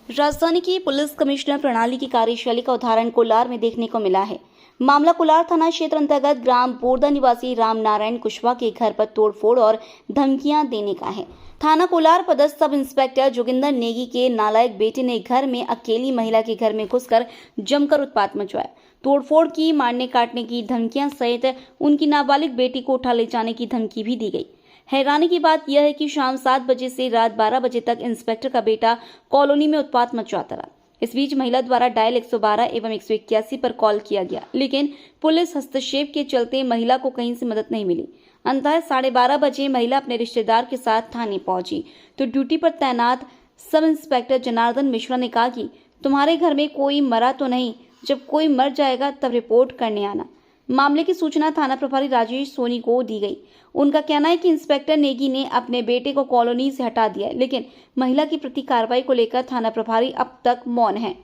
राजधानी की police commissioner प्रणाली की कार्यशैली का उदाहरण कोलार में देखने को मिला है। मामला कोलार थाना क्षेत्र अंतर्गत ग्राम बोरदा निवासी राम नारायण कुशवाहा के घर पर तोड़फोड़ और धमकियां देने का है। थाना कोलार पदस्थ सब इंस्पेक्टर जोगिंदर नेगी के नालायक बेटे ने घर में अकेली महिला के घर में घुसकर जमकर उत्पात मचवाया। तोड़फोड़ की, मारने काटने की धमकियां सहित उनकी नाबालिग बेटी को उठा ले जाने की धमकी भी दी गई। हैरानी की बात यह है कि शाम 7 बजे से रात 12 बजे तक इंस्पेक्टर का बेटा कॉलोनी में उत्पात मचाता रहा। इस बीच महिला द्वारा डायल 112 एवं 181 पर कॉल किया गया, लेकिन पुलिस हस्तक्षेप के चलते महिला को कहीं से मदद नहीं मिली। अंततः 12:30 बजे महिला अपने रिश्तेदार के साथ थाने पहुंची तो ड्यूटी पर तैनात सब इंस्पेक्टर जनार्दन मिश्रा ने कहा कि तुम्हारे घर में कोई मरा तो नहीं, जब कोई मर जाएगा तब रिपोर्ट करने आना। मामले की सूचना थाना प्रभारी राजेश सोनी को दी गई। उनका कहना है कि इंस्पेक्टर नेगी ने अपने बेटे को कॉलोनी से हटा दिया है, लेकिन महिला की प्रति कार्रवाई को लेकर थाना प्रभारी अब तक मौन है।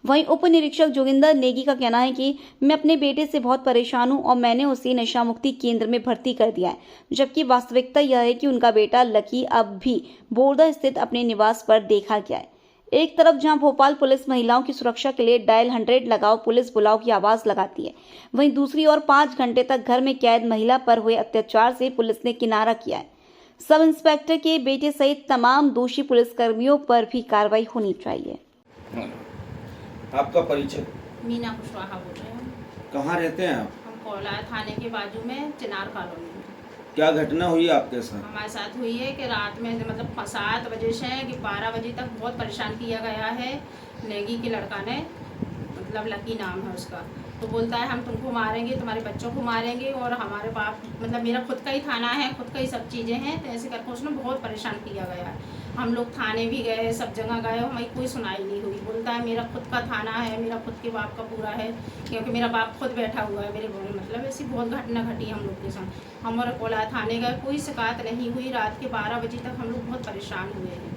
वहीं उप निरीक्षक जोगिंदर नेगी का कहना है कि मैं अपने बेटे से बहुत परेशान हूं और मैंने उसे नशा मुक्ति केंद्र में भर्ती कर दिया है, जबकि वास्तविकता यह है कि उनका बेटा लकी अब भी बोरदा स्थित अपने निवास पर देखा गया है। एक तरफ जहां भोपाल पुलिस महिलाओं की सुरक्षा के लिए डायल 100 लगाओ पुलिस बुलाओ की आवाज लगाती है, वहीं दूसरी ओर 5 घंटे तक घर में कैद महिला पर हुए अत्याचार से पुलिस ने किनारा किया है। सब इंस्पेक्टर के बेटे सहित तमाम दोषी पुलिसकर्मियों पर भी कार्रवाई होनी चाहिए। आपका परिचय? मीना कुशवाहा बोल रहे हैं। कहाँ रहते हैं आप? हम कोलार थाने के बाजू में चिनार कॉलोनी में। क्या घटना हुई आपके साथ? हमारे साथ हुई है कि रात में मतलब 7 बजे से कि 12 बजे तक बहुत परेशान किया गया है। नेगी के लड़का ने, मतलब लकी नाम है उसका, तो बोलता है हम तुमको मारेंगे, तुम्हारे बच्चों को मारेंगे और हमारे बाप, मतलब मेरा खुद का ही थाना है, खुद का ही सब चीज़ें हैं। तो ऐसे करके उसने बहुत परेशान किया गया है। हम लोग थाने भी गए, सब जगह गए, हमारी कोई सुनाई नहीं हुई। बोलता है मेरा खुद का थाना है, मेरा खुद के बाप का पूरा है, क्योंकि मेरा बाप खुद बैठा हुआ है मेरे बोले। मतलब ऐसी बहुत घटना घटी हम लोग के साथ। हमारे कोलार थाने गए, कोई शिकायत नहीं हुई। रात के 12 बजे तक हम लोग बहुत परेशान हुए हैं।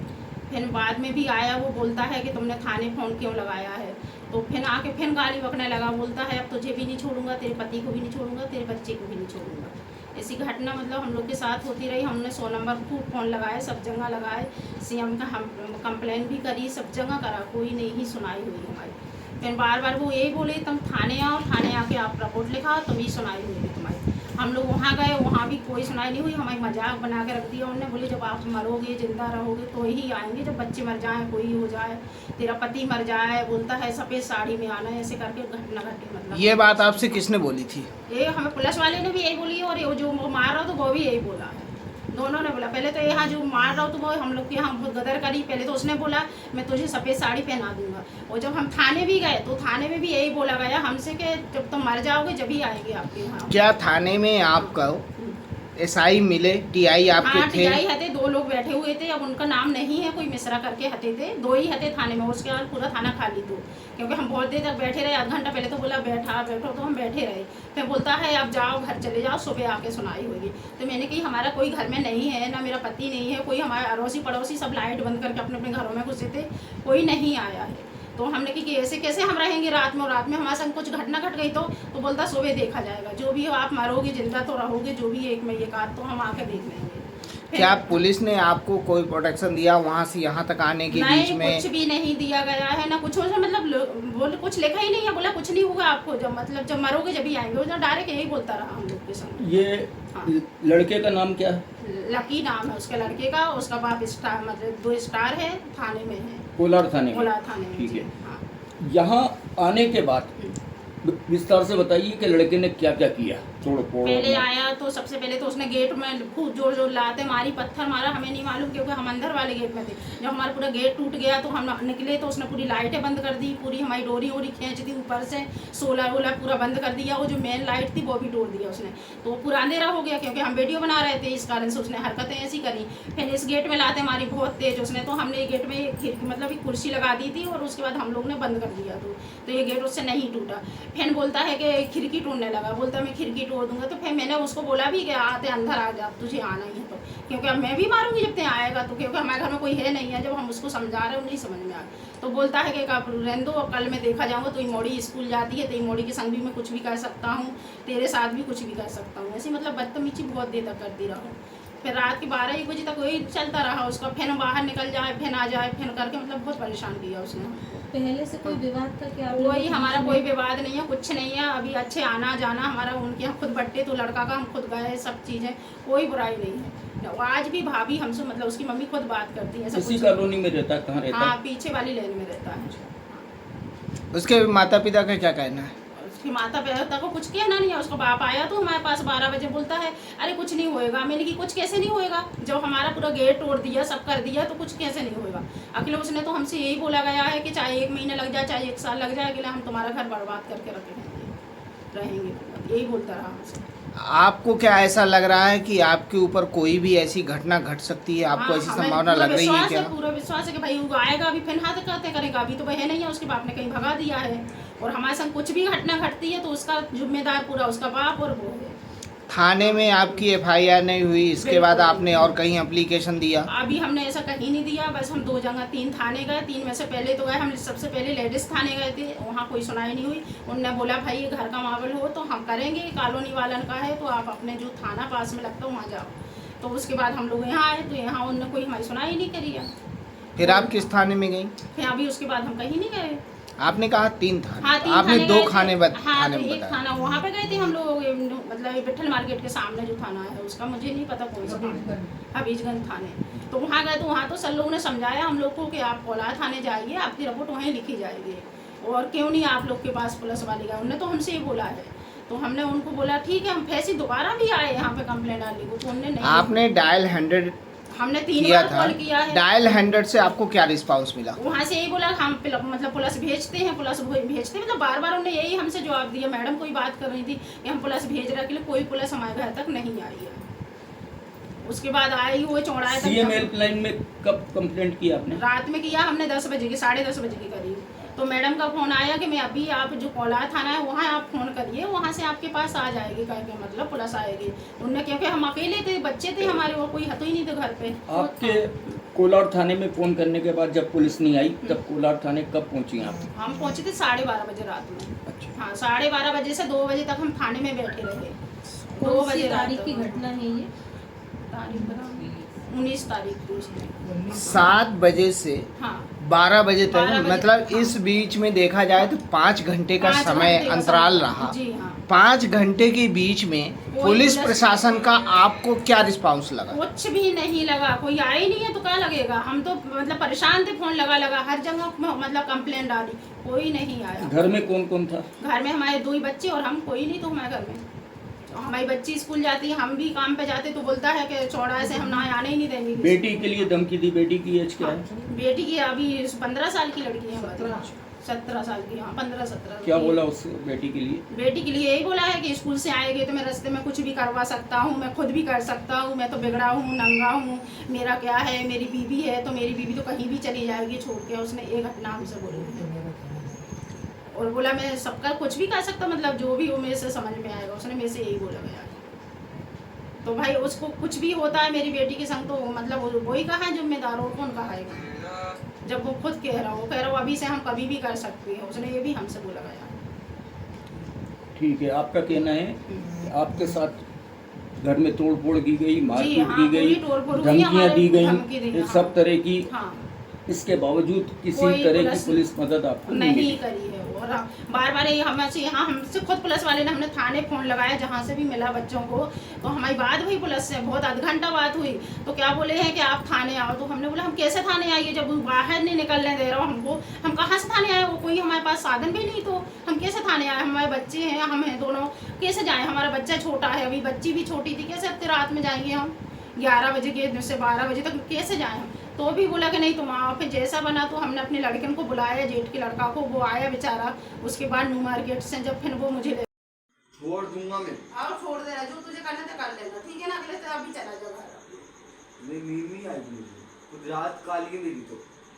फिर बाद में भी आया, वो बोलता है कि तुमने थाने फ़ोन क्यों लगाया है, तो फिर आके फिर गाली बकने लगा। बोलता है अब तुझे भी नहीं छोड़ूंगा, तेरे पति को भी नहीं छोड़ूंगा, तेरे बच्चे को भी नहीं छोड़ूंगा। ऐसी घटना मतलब हम लोग के साथ होती रही। हमने 100 नंबर खूब फ़ोन लगाए, सब जगह लगाए, सीएम का हम कंप्लेन भी करी, सब जगह करा, कोई नहीं सुनाई हुई हमारी। फिर बार बार वो यही बोले तुम थाने आओ, थाने आके आप रिपोर्ट लिखाओ, तभी सुनाई हुई तुम्हारी। हम लोग वहाँ गए, वहाँ भी कोई सुनाई नहीं हुई। हमारी मजाक बना के रख दिया उन्होंने। बोले जब आप मरोगे, जिंदा रहोगे तो ही आएंगे, जब बच्चे मर जाएं, कोई हो जाए, तेरा पति मर जाए। बोलता है सफ़ेद साड़ी में आना है। ऐसे करके घटना घटी। मतलब ये बात आपसे किसने बोली थी? ये हमें पुलिस वाले ने भी यही बोली और ये जो मार रहा तो वो भी यही बोला है। दोनों ने बोला। पहले तो यहाँ जो मार रहा तो वो हम लोग के यहाँ बहुत गदर करी। पहले तो उसने बोला मैं तुझे सफ़ेद साड़ी पहना दूंगा, और जब हम थाने भी गए तो थाने में भी यही बोला गया हमसे कि जब तुम मर जाओगे जब ही आएंगे आपके यहाँ। क्या थाने में आपका एसआई मिले, टीआई आपके हाँ, थे? टीआई हते, 2 लोग बैठे हुए थे। अब उनका नाम नहीं है, कोई मिश्रा करके हते थे, 2 ही हते थाने में। उसके बाद पूरा थाना खाली तो, क्योंकि हम बहुत देर तक बैठे रहे। आधा घंटा पहले तो बोला बैठो, तो हम बैठे रहे। फिर बोलता है अब जाओ घर चले जाओ, सुबह आके सुनाई होगी। तो मैंने कही हमारा कोई घर में नहीं है, ना मेरा पति नहीं है, कोई हमारे अड़ोसी पड़ोसी सब लाइट बंद करके अपने अपने घरों में घुसे थे, कोई नहीं आया है। तो हमने कही कि ऐसे कैसे हम रहेंगे रात में, और रात में हमारे संग कुछ घटना घट गई तो बोलता सुबह देखा जाएगा, जो भी हो आप मरोगे, जिंदा तो रहोगे, जो भी एक में एक आध तो हम आके देख लेंगे। क्या पुलिस ने आपको कोई प्रोटेक्शन दिया वहाँ से यहाँ तक आने के बीच में? कुछ भी नहीं दिया गया है ना कुछ। मतलब बोले कुछ लिखा ही नहीं है। बोला कुछ नहीं होगा आपको, जब मरोगे जब ही आएंगे। वो डायरेक्ट यही बोलता रहा हम लोग के संग। ये हाँ। लड़के का नाम क्या है? लकी नाम है उसके लड़के का। उसका बाप स्टार, मतलब 2 स्टार है, थाने में है, कोलार थाने में। कोलार थाने में। ठीक है। हाँ। यहाँ आने के बाद विस्तार से बताइए कि लड़के ने क्या क्या किया। पहले आया तो सबसे पहले तो उसने गेट में खूब जोर जोर लाते मारी, पत्थर मारा। हमें नहीं मालूम क्योंकि हम अंदर वाले गेट में थे। जब हमारा पूरा गेट टूट गया तो हम निकले तो उसने पूरी लाइटें बंद कर दी, पूरी हमारी डोरी वोरी खींच दी ऊपर से, सोलर वोलर पूरा बंद कर दिया। वो जो मेन लाइट थी वो भी तोड़ दिया उसने। तो पूरा अंधेरा हो गया क्योंकि हम वीडियो बना रहे थे, इस कारण से उसने हरकतें ऐसी करी। फिर इस गेट में लाते मारी बहुत तेज उसने। तो हमने गेट में मतलब एक कुर्सी लगा दी थी और उसके बाद हम लोग ने बंद कर दिया। तो ये गेट उससे नहीं टूटा। फिर बोलता है कि खिड़की तोड़ने लगा। बोलता है मैं खिड़की तोड़ दूंगा। तो फिर मैंने उसको बोला भी कि आते अंदर आ जा, तुझे आना ही है तो, क्योंकि अब मैं भी मारूंगी जब ते आएगा तो, क्योंकि हमारे घर में कोई है नहीं है। जब हम उसको समझा रहे हैं नहीं समझ में आ। तो बोलता है कि रहने दो, और कल मैं देखा जाऊंगा। तो मोड़ी स्कूल जाती है, तो मोड़ी के संग भी मैं कुछ भी कर सकता हूँ, तेरे साथ भी कुछ भी कर सकता हूँ। ऐसी मतलब बदतमीजी बहुत देर तक करती रहो। फिर रात के 12-1 बजे तक वही चलता रहा उसका, फिर बाहर निकल जाए, फिर आ जाए, फिर करके मतलब बहुत परेशान किया उसने। पहले से कोई विवाद था क्या? कोई हमारा कोई विवाद नहीं है, कुछ नहीं है। अभी अच्छे आना जाना हमारा, उनके यहाँ खुद बट्टे तो लड़का का हम खुद गए, सब चीज़ें, कोई बुराई नहीं है। आज भी भाभी हमसे मतलब उसकी मम्मी खुद बात करती है। इसी कॉलोनी में रहता, कहाँ रहता? हाँ, पीछे वाली लेन में रहता है। उसके माता पिता का क्या कहना है? उसकी माता पिता को कुछ कहना नहीं है। उसका बाप आया तो हमारे पास 12 बजे, बोलता है अरे कुछ नहीं होएगा। मैंने कि कुछ कैसे नहीं होएगा, जब हमारा पूरा गेट तोड़ दिया, सब कर दिया, तो कुछ कैसे नहीं होएगा। अकेले उसने तो हमसे यही बोला गया है कि चाहे 1 महीना लग जाए, चाहे 1 साल लग जाए, अकेले हम तुम्हारा घर बर्बाद करके रहेंगे, यही बोलता रहा हमसे। आपको क्या ऐसा लग रहा है कि आपके ऊपर कोई भी ऐसी घटना घट सकती है? आपको हाँ, ऐसी हमें संभावना पूरा लग रही है विश्वास क्या? पूरा विश्वास है कि भाई वो आएगा, अभी फिर हाथ करते करेगा। अभी तो वह नहीं है, उसके बाप ने कहीं भगा दिया है। और हमारे संग कुछ भी घटना घटती है तो उसका जिम्मेदार पूरा उसका बाप और वो है। थाने में आपकी FIR नहीं हुई, इसके बाद बिल्कुल। आपने और कहीं एप्लीकेशन दिया? अभी हमने ऐसा कहीं नहीं दिया, बस हम 2 जगह 3 थाने गए। 3 में से पहले तो गए हम, सबसे पहले लेडीज़ थाने गए थे, वहाँ कोई सुनाई नहीं हुई। उनने बोला भाई ये घर का मामला हो तो हम करेंगे, कॉलोनी वालन का है तो आप अपने जो थाना पास में लगता है वहाँ जाओ। तो उसके बाद हम लोग यहाँ आए तो यहाँ उनने कोई हमारी सुनाई नहीं करी है। फिर आप किस थाने में गई? फिर अभी उसके बाद हम कहीं नहीं गए। आपने कहा 3 थाने, हाँ, 3 आपने थाने 2 गए थे। थाने हाँ, थाने तो में एक बताया। थाना वहाँ पे गए थे हम लोग, मतलब ये विठल मार्केट के सामने जो थाना है उसका मुझे नहीं पता कौन सा थाना है, हबीजगंज थाने। तो वहाँ गए तो वहाँ तो सर लोगों ने समझाया हम लोग को कि आप कोलार थाने जाइए, आपकी रिपोर्ट वहीं लिखी जाएगी, और क्यों नहीं आप लोग के पास पुलिस वाले गए, उन्होंने तो हमसे ही बोला है। तो हमने उनको बोला ठीक है, हम फैसी दोबारा भी आए यहाँ पे कंप्लेंट डालने को, तो उन्होंने नहीं। आपने डायल 100 हमने 3 किया बार था, कॉल किया है। डायल 100 से आपको क्या रिस्पांस मिला? वहाँ से यही बोला हम मतलब पुलिस भेजते हैं, पुलिस भेजते हैं, मतलब बार बार उन्होंने यही हमसे जवाब दिया। मैडम कोई बात कर रही थी कि हम पुलिस भेज रहे, के लिए कोई पुलिस हमारे घर तक नहीं आई है। उसके बाद आई वो चौड़ाए CM हेल्पलाइन में कब कंप्लेंट किया आपने? रात में किया हमने 10 बजे की, 10:30 बजे के करीब। तो मैडम का फ़ोन आया कि मैं अभी आप जो कोलार थाना है वहाँ आप फ़ोन करिए, वहाँ से आपके पास आ जाएगी करके, मतलब पुलिस आएगी। उनने, क्योंकि हम अकेले थे, बच्चे थे हमारे, और कोई हतो ही नहीं थे घर पे। आपके कोलार थाने में फ़ोन करने के बाद जब पुलिस नहीं आई तब कोलार थाने कब पहुंची आप? हम पहुँचे थे 12:30 बजे रात में। अच्छा। हाँ, 12:30 बजे से 2 बजे तक हम थाने में बैठे रहे। 2 कौन सी बजे तारीख की घटना है ये? तारीख बता, 19 तारीख थी उसमें। 7 बजे से हाँ, 12 बजे 12 तक, बजे मतलब तक, हाँ। इस बीच में देखा जाए तो 5 घंटे का 5 समय घंटे का अंतराल समय। रहा। जी हाँ। 5 घंटे के बीच में पुलिस प्रशासन का आपको क्या रिस्पांस लगा? कुछ भी नहीं लगा, कोई आया ही नहीं है तो क्या लगेगा। हम तो मतलब परेशान थे, फोन लगा हर जगह मतलब कंप्लेंट डाली, कोई नहीं आया। घर में कौन कौन था? घर में हमारे 2 ही बच्चे और हम, कोई नहीं तो हमारे घर में। हमारी बच्ची स्कूल जाती है, हम भी काम पे जाते, तो बोलता है कि चौड़ाए से हम ना आने ही नहीं देंगे। बेटी के लिए धमकी दी? बेटी की एज क्या है? बेटी की अभी 15 साल की लड़की है हमारी। 17 साल की, हाँ 15-17। क्या बोला उस बेटी के लिए? बेटी के लिए यही बोला है कि स्कूल से आएंगे तो मैं रास्ते में कुछ भी करवा सकता हूँ, मैं खुद भी कर सकता हूँ, मैं तो बिगड़ा हूँ, नंगा हूँ, मेरा क्या है, मेरी बीवी है तो मेरी बीवी तो कहीं भी चली जाएगी छोड़ के। उसने ये घटना हमसे बोली और बोला मैं सबका कुछ भी कर सकता, मतलब जो भी वो मेरे से समझ में आएगा, उसने मेरे से यही बोला गया। तो भाई उसको कुछ भी होता है मेरी बेटी के संग तो मतलब वही कहा है जिम्मेदार, और कौन कहाएगा जब वो खुद कह रहा हो अभी से हम कभी भी कर सकते हैं, उसने ये भी हमसे बोला गया। ठीक है, आपका कहना है कि आपके साथ घर में तोड़ फोड़ की गई, मारपीट हाँ, की गई, पूरी तोड़-फोड़ हुई, धमकियां हमारे दी गई, धमकी दी, ये हाँ। सब तरह की, हाँ, इसके बावजूद किसी कोई तरह की पुलिस मदद आपको नहीं नहीं मिली? करी है। और बार बार ये हमसे खुद पुलिस वाले ने, हमने थाने फ़ोन लगाया जहाँ से भी मिला बच्चों को, तो हमारी बात हुई पुलिस से, बहुत आध घंटा बात हुई। तो क्या बोले हैं कि आप थाने आओ, तो हमने बोला हम कैसे थाने आइए जब वो बाहर नहीं निकलने दे रहा हो हमको, हम कहाँ से थाने आए, वो कोई हमारे पास साधन भी नहीं, तो हम कैसे थाने आए, हमारे बच्चे हैं, हम हैं दोनों, कैसे जाएँ, हमारा बच्चा छोटा है, अभी बच्ची भी छोटी थी, कैसे इतनी रात में जाएंगे हम, 11 बजे के से 12 बजे तक कैसे जाएँ हम। तो भी बोला कि नहीं तुम आओ। फिर जैसा बना तो हमने अपने लड़के को बुलाया, जेठ के लड़का को, वो आया बेचारा। उसके बाद न्यू मार्केट से जब फिर वो मुझे छोड़ दूंगा मैं। आओ छोड़ देना, जो तुझे करना था कर लेना, ठीक है ना, अगले से अभी चला जाओ घर। नहीं नींद नहीं आई मुझे, खुद रात काली है मेरी, तो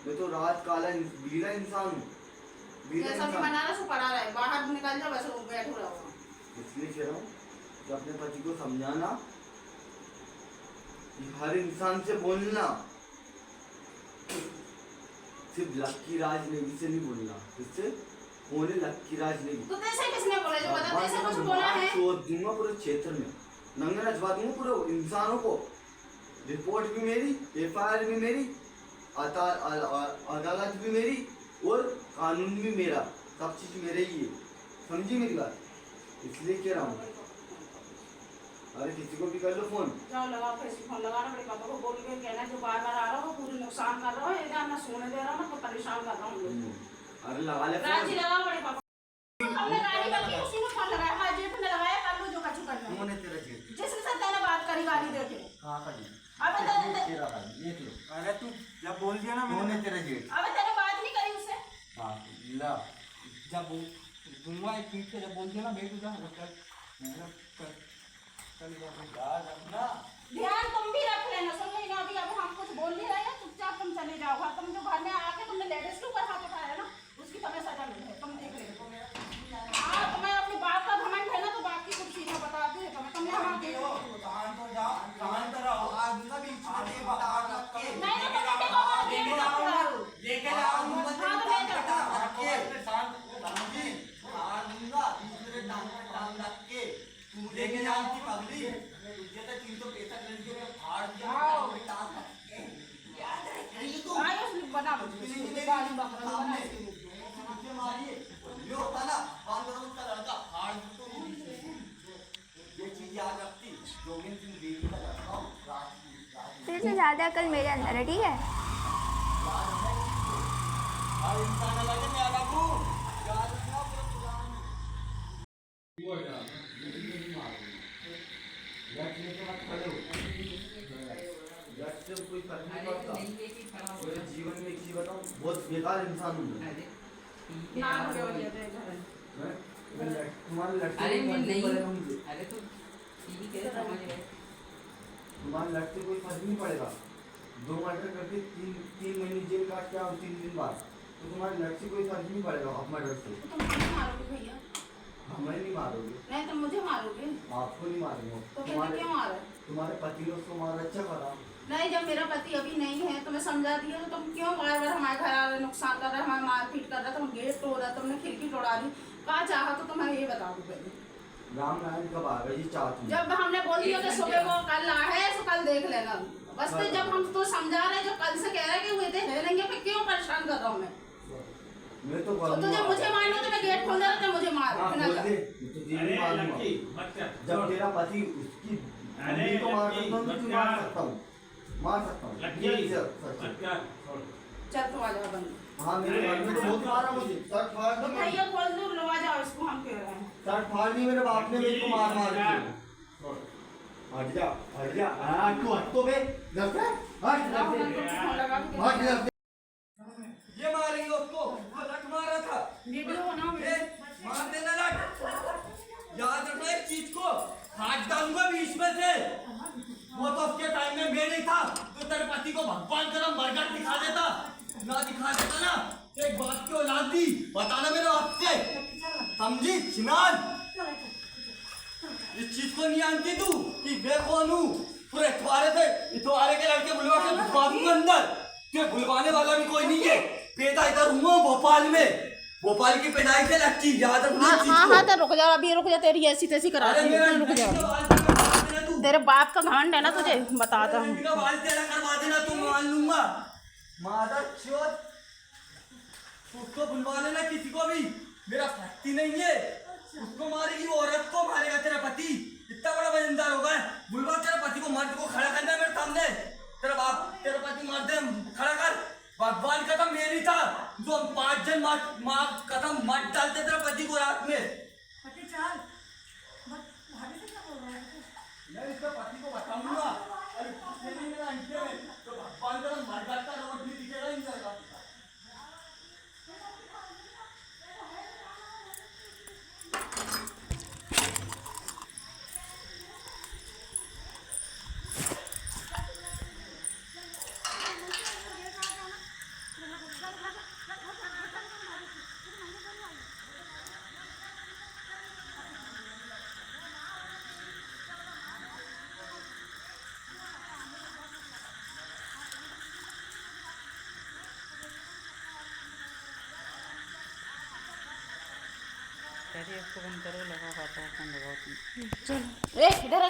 मैं तो रात काला बीरा इंसान हूँ, बीरा जैसा भी इंसान। बना रहा सो पड़ा रहा है, बाहर निकल जाओ, बस बैठो रहो। इसलिए कह रहा हूँ कि अपने पति को समझाना, हर इंसान से बोलना, सिर्फ लक्की राज नेगी से नहीं बोलना, इससे बोले लक्की राज नेगी। तो तैसे किसने बोला, जो बता तैसे कुछ बोला है? छोड़ दूंगा पूरे क्षेत्र में, नंगा नचवा दूंगा पूरे इंसानों को, रिपोर्ट भी मेरी, FIR भी मेरी, अदालत भी मेरी और कानून भी मेरा, सब चीज मेरे ही है। समझी मेरी बात? इसलिए कह रहा हूँ, अरे किसी को भी कर लो फोन। जाओ लगाओ, कैसे फोन लगाना, बड़े पापा को बोल के कहना जो बार बार आ रहा हो पूरी नुकसान कर रहा हो, इधर ना सोने दे रहा हूँ, ना परेशान कर रहा हूँ। अरे लगा ले राजी फोन। लगाओ बड़े पापा। हमने गाड़ी करके उसी ने फोन लगाया, हमारे जेठ ने लगाया, कर लो जो कछु करना है। कौन है तेरा जेठ? जिसके साथ मैंने बात करी गाली दे के। कहाँ का जेठ? अबे तेरा का देख लो। अरे तू जब बोल दिया ना कौन है तेरा जेठ? अबे तेने बात नहीं करी उससे। हाँ ला। जब दूंगा एक पीट के जब बोल दिया ना बेटू जा अपना ध्यान तुम भी रख लेना, सुन रही ना, अभी अभी हम कुछ बोल नहीं रहे हैं, चुपचाप तुम चले जाओ घर। तुम जो घर में आके तुमने लेडीज के ऊपर हाथ उठाया ना, उसकी तुम्हें सजा मिली है, तुम देख लेना। हाँ, तुम्हें अपनी बात का घमंड है ना, तो बात की कुछ चीजें बता दी तुम्हें, तुमने हमारे शांत हो जाओ, शांत रहो। आज ना बीच में बता के नहीं तो बेटे को और गेट मत खोलो। लेके जाऊंगा हाँ तो ले जाओ। रखे शांत समझी मारूंगा बीच में टांग रख के तू लेके जाऊंगी पगली तुझे तो 365 लड़कियों में फाड़ दिया टांग रख के याद रखिए तू आयुष बना गाली बकरा बना इसके लिए। मुझे मारिए ये होता ना 5 करोड़ का लड़का फाड़ तो ये चीज याद रखती जोगिन सिंह देवी का लड़का हूं तेरे से ज़्यादा अकल मेरे अंदर है, ठीक है? हर इंसान अलग है मेरा बाबू याद रखना पूरा पुराना कोई फर्क नहीं पड़ता। मेरे जीवन में एक चीज बताऊं, बहुत बेकार इंसान हूँ मैं। नाम क्यों लिया थे घर में? तुम्हारे लड़के अरे को मैं फर्क नहीं पड़ेगा मुझे। अरे तो ठीक है समझ गए तुम्हारे लड़के कोई फर्क नहीं पड़ेगा। 2 मर्डर करके 3 महीने जेल काट के आओ 3 दिन बाद, तो तुम्हारे लड़के कोई फर्क नहीं पड़ेगा आप मर्डर से। तो तुम मुझे मारोगे भैया? हमें नहीं मारोगे, नहीं तुम मुझे मारोगे आपको नहीं मारेंगे। तो फिर क्यों मारा? तुम्हारे पति ने उसको मारा, अच्छा करा। नहीं, जब मेरा पति अभी नहीं है तो मैं समझा दिया, तो तुम क्यों बार बार हमारे घर आ रहे, नुकसान कर रहे, हमारे मारपीट कर रहे, तुम गेट तोड़ रहे, तुमने खिड़की तोड़ा दी, कहा चाहा तो तुम्हें ये बता दो पहले। राम नारायण कब आ गई चाहती हूँ? जब हमने बोल दिया कि सुबह को कल है तो कल देख लेना, बस तो जब हम तो समझा रहे, जो कल से कह रहे कि हुए थे है नहीं, फिर क्यों परेशान कर रहा हूँ मैं तो तो तुझे मुझे मारना तो मैं गेट खोल दे रहा था, मुझे मार हाँ, फिर बोल लगा। दे, मैं तो जीवन मारूंगा। जब तेरा पति उसकी मम्मी को मार सकता हूँ तो क्यों मार सकता हूँ, मार सकता हूँ। ये सच है। चल तो आ जाओ बंद। हाँ मेरे घर में तो बहुत मारा मुझे, शर्ट फाड़ तो दी। भैया खोल दो, लो आ जाओ, इसको हम कह रहे हैं। शर्ट फाड़ दी मेरे बाप ने, मेरे को मार मार के। हट जा, हट जा। हाँ तू हट तो बे, लग रहा है? हट लाओ लग ना, तो फोन लगा के हट लग ये मारेंगे उसको वो लट मारा था वीडियो बनाओ। ए, मार देना लट याद रखना एक चीज को हाथ डालूंगा बीच में से वो तो उसके टाइम में मैं नहीं था तो तेरे पति को भगवान का मरकर दिखा देता ना दिखा देता ना एक बात की औलाद दी बताना मेरे आपसे समझी छिनान इस चीज को नहीं जानती तू कि मैं कौन हूँ पूरे इतवारे थे इतवारे के लड़के बुलवा के घुमा दूंगा अंदर क्या बुलवाने वाला भी कोई नहीं है पैदा इधर हुआ भोपाल में भोपाल की पैदाई से लगती याद रखना इस चीज को। हाँ तो रुक जा, अभी रुक जा, तेरी ऐसी तैसी करा अरे दी, मेरा रुक जा। तू तेरे बाप का घमंड है ना, तुझे बताता हूँ। का बाल तेरा करवा देना तू मान लूंगा मादर चोद उसको बुलवा लेना किसी को भी मेरा शक्ति नहीं है उसको मारेगी वो औरत को मारेगा तेरा पति इतना बड़ा वजनदार होगा बुलवा तेरे पति को मर्द को खड़ा करना है मेरे सामने तेरा बाप तेरा पति मार दे खड़ा कर भगवान का तो मेरी था जो 5 जन मार कदम मत डालते तेरे पति को रात में मैं इसका पति को बताऊंगा अरे किसी ने मेरा अंटे में तो भगवान का मर जाता रोड भी दिखेगा इन तरह इसको बंद करो लगा पाता है फोन लगाओ तुम ए इधर आ